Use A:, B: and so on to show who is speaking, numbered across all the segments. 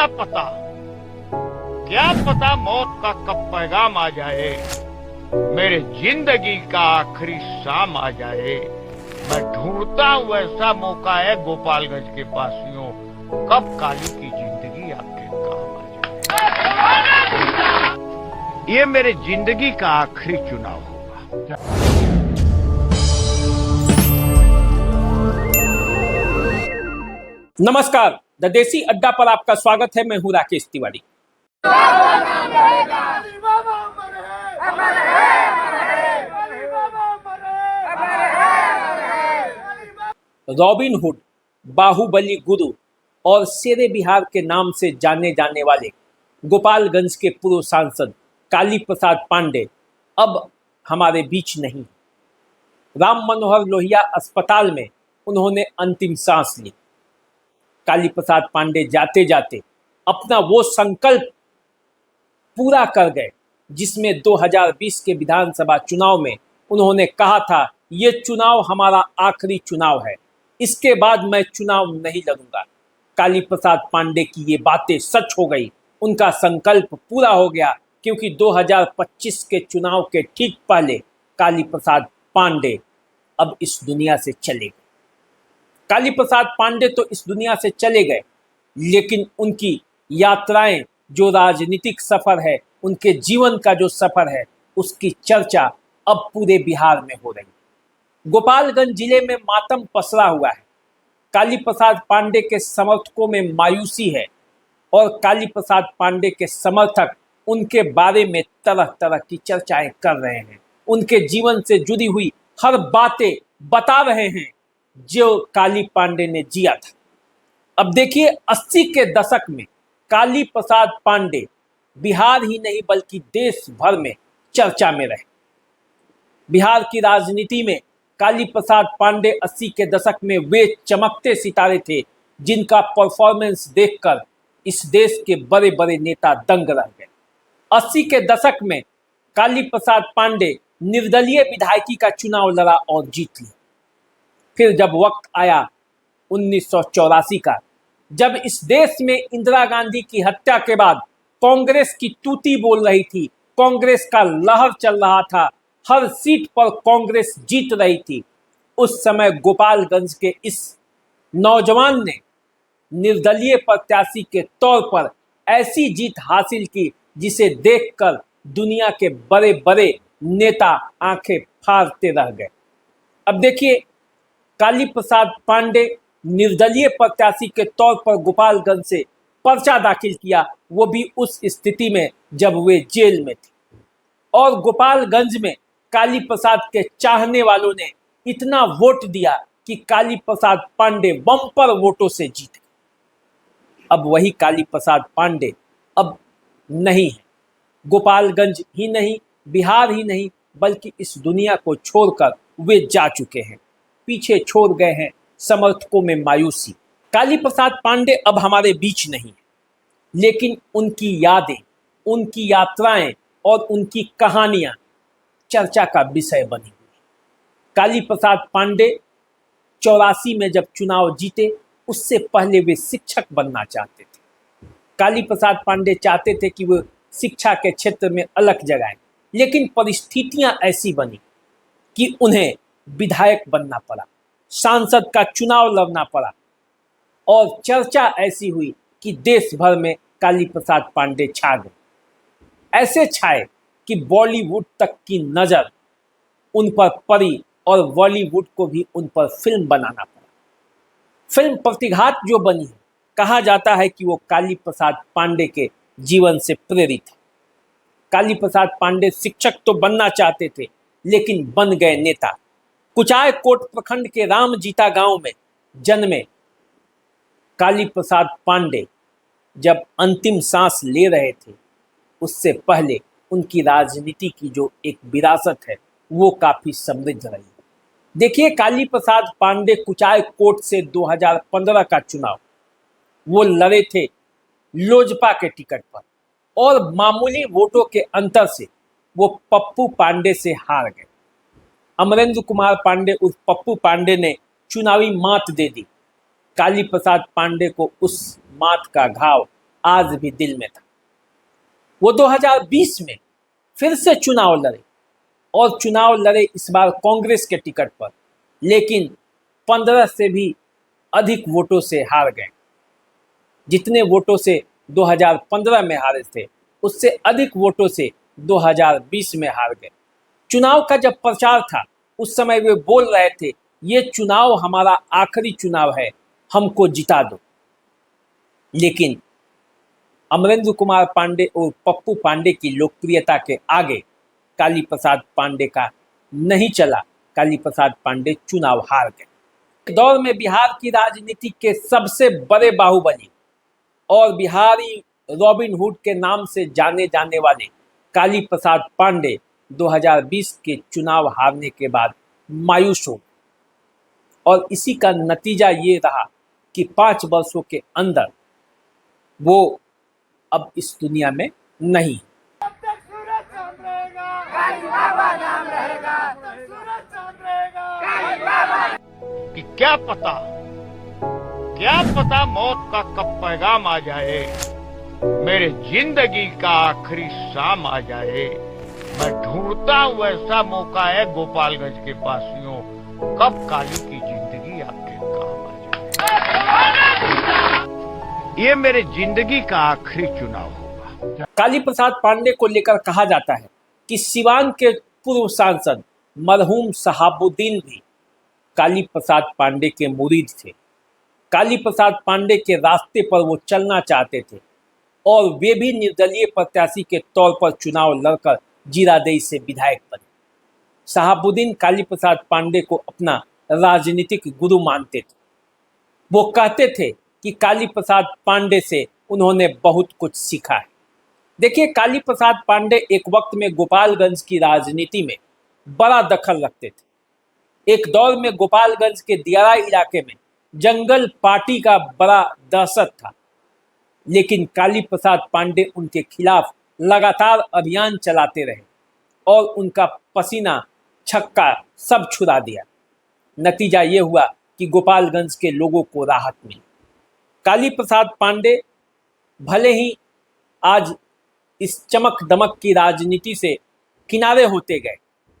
A: क्या पता मौत का कब पैगाम आ जाए, मेरे जिंदगी का आखिरी शाम आ जाए। मैं ढूंढता हूँ ऐसा मौका है गोपालगंज के पासियों, कब काली की जिंदगी आपके काम आ जाए। ये मेरे जिंदगी का आखिरी चुनाव होगा।
B: नमस्कार, द देसी अड्डा पर आपका स्वागत है। मैं हूं राकेश तिवारी। रॉबिन हुड, बाहुबली गुरु और शेरे बिहार के नाम से जाने जाने वाले गोपालगंज के पूर्व सांसद काली प्रसाद पांडे अब हमारे बीच नहीं। राम मनोहर लोहिया अस्पताल में उन्होंने अंतिम सांस ली। काली प्रसाद पांडे जाते जाते अपना वो संकल्प पूरा कर गए जिसमें 2020 के विधानसभा चुनाव में उन्होंने कहा था, ये चुनाव हमारा आखिरी चुनाव है, इसके बाद मैं चुनाव नहीं लड़ूंगा। काली प्रसाद पांडे की ये बातें सच हो गई, उनका संकल्प पूरा हो गया, क्योंकि 2025 के चुनाव के ठीक पहले काली प्रसाद पांडे अब इस दुनिया से चले गए। काली प्रसाद पांडे तो इस दुनिया से चले गए, लेकिन उनकी यात्राएं, जो राजनीतिक सफर है, उनके जीवन का जो सफर है, उसकी चर्चा अब पूरे बिहार में हो रही है। गोपालगंज जिले में मातम पसरा हुआ है। काली प्रसाद पांडे के समर्थकों में मायूसी है और काली प्रसाद पांडे के समर्थक उनके बारे में तरह तरह की चर्चाएं कर रहे हैं। उनके जीवन से जुड़ी हुई हर बातें बता रहे हैं जो काली पांडे ने जिया था। अब देखिए, 80 के दशक में काली प्रसाद पांडे बिहार ही नहीं बल्कि देश भर में चर्चा में रहे। बिहार की राजनीति में काली प्रसाद पांडे 80 के दशक में वे चमकते सितारे थे जिनका परफॉर्मेंस देखकर इस देश के बड़े बड़े नेता दंग रह गए। 80 के दशक में काली प्रसाद पांडे निर्दलीय विधायकी का चुनाव लड़ा और जीत लिया। फिर जब वक्त आया 1984 का, जब इस देश में इंदिरा गांधी की हत्या के बाद कांग्रेस की तूती बोल रही थी, कांग्रेस का लहर चल रहा था, हर सीट पर कांग्रेस जीत रही थी, उस समय गोपालगंज के इस नौजवान ने निर्दलीय प्रत्याशी के तौर पर ऐसी जीत हासिल की जिसे देखकर दुनिया के बड़े बड़े नेता आंखें फाड़ते रह गए। अब देखिए, काली प्रसाद पांडे निर्दलीय प्रत्याशी के तौर पर गोपालगंज से पर्चा दाखिल किया, वो भी उस स्थिति में जब वे जेल में थे। और गोपालगंज में काली प्रसाद के चाहने वालों ने इतना वोट दिया कि काली प्रसाद पांडे बम्पर वोटों से जीत गए। अब वही काली प्रसाद पांडे अब नहीं है। गोपालगंज ही नहीं, बिहार ही नहीं, बल्कि इस दुनिया को छोड़कर वे जा चुके हैं। पीछे छोड़ गए हैं समर्थकों में मायूसी। काली प्रसाद पांडे अब हमारे बीच नहीं है, लेकिन उनकी यादें, उनकी यात्राएं और उनकी कहानियां चर्चा का विषय बनी हुई। काली प्रसाद पांडे 84 में जब चुनाव जीते, उससे पहले वे शिक्षक बनना चाहते थे। काली प्रसाद पांडे चाहते थे कि वे शिक्षा के क्षेत्र में अलग जगाएं, लेकिन परिस्थितियां ऐसी बनी कि उन्हें विधायक बनना पड़ा, सांसद का चुनाव लड़ना पड़ा, और चर्चा ऐसी हुई कि देश भर में काली प्रसाद पांडे छा गए। ऐसे छाए कि बॉलीवुड तक की नज़र उन पर पड़ी और बॉलीवुड को भी उन पर फिल्म बनाना पड़ा। फिल्म प्रतिघात जो बनी है, कहा जाता है कि वो काली प्रसाद पांडे के जीवन से प्रेरित है। काली प्रसाद पांडे शिक्षक तो बनना चाहते थे, लेकिन बन गए नेता। कुचायकोट प्रखंड के रामजीता गांव में जन्मे काली प्रसाद पांडे जब अंतिम सांस ले रहे थे, उससे पहले उनकी राजनीति की जो एक विरासत है वो काफी समृद्ध रही। देखिए, काली प्रसाद पांडे कुचायकोट से 2015 का चुनाव वो लड़े थे लोजपा के टिकट पर, और मामूली वोटों के अंतर से वो पप्पू पांडे से हार गए। अमरेंद्र कुमार पांडे उस पप्पू पांडे ने चुनावी मात दे दी। काली प्रसाद पांडे को उस मात का घाव आज भी दिल में था। वो 2020 में फिर से चुनाव लड़े और चुनाव लड़े इस बार कांग्रेस के टिकट पर, लेकिन 15 से भी अधिक वोटों से हार गए। जितने वोटों से 2015 में हारे थे उससे अधिक वोटों से 2020 में हार गए। चुनाव का जब प्रचार था उस समय वे बोल रहे थे, ये चुनाव हमारा आखिरी चुनाव है, हमको जिता दो। लेकिन अमरेंद्र कुमार पांडे और पप्पू पांडे की लोकप्रियता के आगे काली प्रसाद पांडे का नहीं चला। काली प्रसाद पांडे चुनाव हार गए। एक दौर में बिहार की राजनीति के सबसे बड़े बाहुबली और बिहारी रॉबिन हुड के नाम से जाने जाने वाले काली प्रसाद पांडे 2020 के चुनाव हारने के बाद मायूस हो गए और इसी का नतीजा ये रहा कि 5 वर्षों के अंदर वो अब इस दुनिया में नहीं।
A: कि क्या पता मौत का कब पैगाम आ जाए, मेरे जिंदगी का आखिरी शाम आ जाए। मैं ढूंढता हूँ ऐसा मौका है गोपालगंज के वासियों, कब काली की जिंदगी आपके काम आ जाए। ये मेरे जिंदगी का आखिरी चुनाव होगा।
B: काली प्रसाद पांडे को लेकर कहा जाता है कि सिवान के पूर्व सांसद मरहूम शहाबुद्दीन भी काली प्रसाद पांडे के मुरीद थे। काली प्रसाद पांडे के रास्ते पर वो चलना चाहते थे और वे भी निर्दलीय प्रत्याशी के तौर पर चुनाव लड़कर जीरादेई से विधायक बने। शहाबुद्दीन काली प्रसाद पांडे को अपना राजनीतिक गुरु मानते थे। वो कहते थे कि काली प्रसाद पांडे से उन्होंने बहुत कुछ सीखा है। देखिए, काली प्रसाद पांडे एक वक्त में गोपालगंज की राजनीति में बड़ा दखल रखते थे। एक दौर में गोपालगंज के दियारा इलाके में जंगल पार्टी का बड़ा दहशत था, लेकिन काली प्रसाद पांडे उनके खिलाफ लगातार अभियान चलाते रहे और उनका पसीना छक्का सब छुड़ा दिया। नतीजा ये हुआ कि गोपालगंज के लोगों को राहत मिली। काली प्रसाद पांडे भले ही आज इस चमक दमक की राजनीति से किनारे होते गए,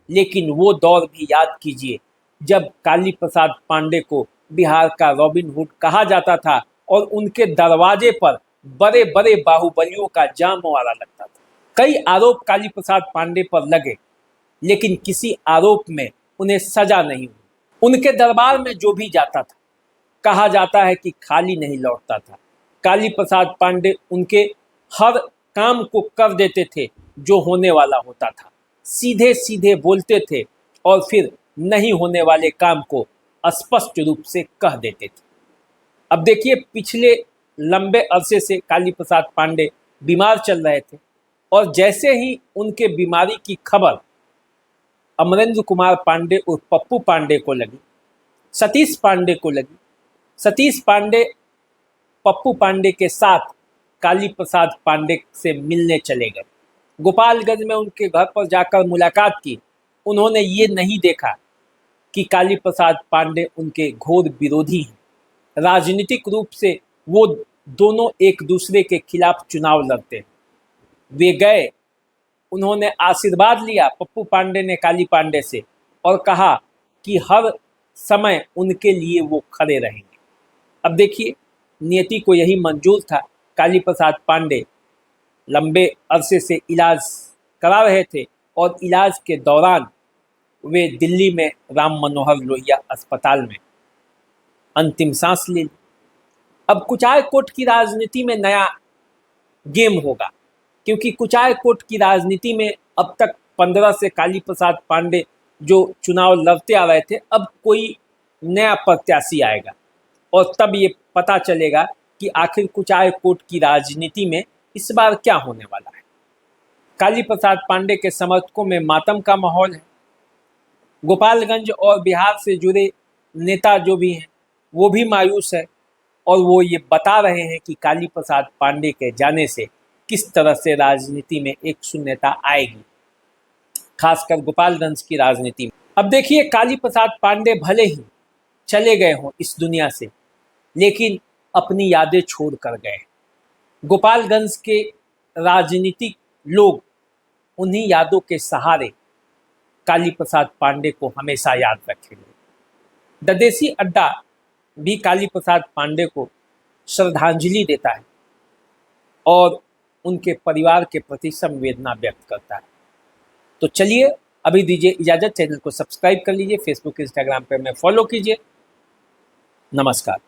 B: लेकिन वो दौर भी याद कीजिए जब काली प्रसाद पांडे को बिहार का रॉबिन हुड कहा जाता था और उनके दरवाजे पर बड़े बड़े बाहुबलियों का जामवाला लगता था। कई आरोप काली प्रसाद पांडे पर लगे, लेकिन किसी आरोप में उन्हें सजा नहीं हुई। उनके दरबार में जो भी जाता था कहा जाता है कि खाली नहीं लौटता था। काली प्रसाद पांडे उनके हर काम को कर देते थे जो होने वाला होता था। सीधे सीधे बोलते थे और फिर नहीं होने वाले काम को स्पष्ट रूप से कह देते थे। अब देखिए, पिछले लंबे अरसे से काली प्रसाद पांडे बीमार चल रहे थे और जैसे ही उनके बीमारी की खबर अमरेंद्र कुमार पांडे और पप्पू पांडे को लगी, सतीश पांडे को लगी, सतीश पांडे पप्पू पांडे के साथ काली प्रसाद पांडे से मिलने चले गए। गोपालगंज में उनके घर पर जाकर मुलाकात की। उन्होंने ये नहीं देखा कि काली प्रसाद पांडे उनके घोर विरोधी हैं। राजनीतिक रूप से वो दोनों एक दूसरे के खिलाफ चुनाव लड़ते हैं। वे गए, उन्होंने आशीर्वाद लिया पप्पू पांडे ने काली पांडे से और कहा कि हर समय उनके लिए वो खड़े रहेंगे। अब देखिए, नियति को यही मंजूर था। काली प्रसाद पांडे लंबे अरसे से इलाज करा रहे थे और इलाज के दौरान वे दिल्ली में राम मनोहर लोहिया अस्पताल में अंतिम सांस ले ली। अब कुचाय कोट की राजनीति में नया गेम होगा, क्योंकि कुचाय कोट की राजनीति में अब तक 15 से काली प्रसाद पांडे जो चुनाव लड़ते आ रहे थे, अब कोई नया प्रत्याशी आएगा और तब ये पता चलेगा कि आखिर कुचाय कोट की राजनीति में इस बार क्या होने वाला है। काली प्रसाद पांडे के समर्थकों में मातम का माहौल है। गोपालगंज और बिहार से जुड़े नेता जो भी हैं वो भी मायूस है और वो ये बता रहे हैं कि काली प्रसाद पांडे के जाने से किस तरह से राजनीति में एक शून्यता आएगी, खासकर गोपालगंज की राजनीति में। अब देखिए, काली प्रसाद पांडे भले ही चले गए हों इस दुनिया से, लेकिन अपनी यादें छोड़ कर गए। गोपालगंज के राजनीतिक लोग उन्हीं यादों के सहारे काली प्रसाद पांडे को हमेशा याद रखेंगे। द देसी अड्डा भी काली प्रसाद पांडे को श्रद्धांजलि देता है और उनके परिवार के प्रति संवेदना व्यक्त करता है। तो चलिए अभी दीजिए इजाजत, चैनल को सब्सक्राइब कर लीजिए, फेसबुक इंस्टाग्राम पर मैं फॉलो कीजिए। नमस्कार।